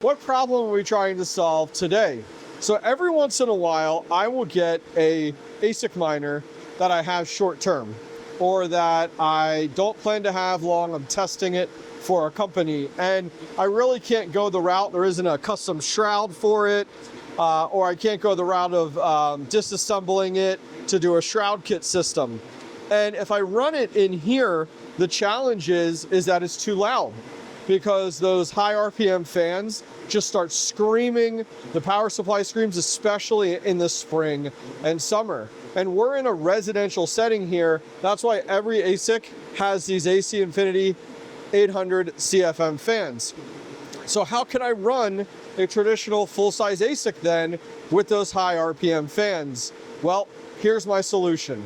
What problem are we trying to solve today? So every once in a while, I will get a ASIC miner that I have short term or that I don't plan to have long. I'm testing it for a company and I really can't go the route. There isn't a custom shroud for it, or I can't go the route of disassembling it to do a shroud kit system. And if I run it in here, the challenge is that it's too loud, because those high RPM fans just start screaming. The power supply screams, especially in the spring and summer. And we're in a residential setting here. That's why every ASIC has these AC Infinity 800 CFM fans. So how can I run a traditional full-size ASIC then with those high RPM fans? Well, here's my solution.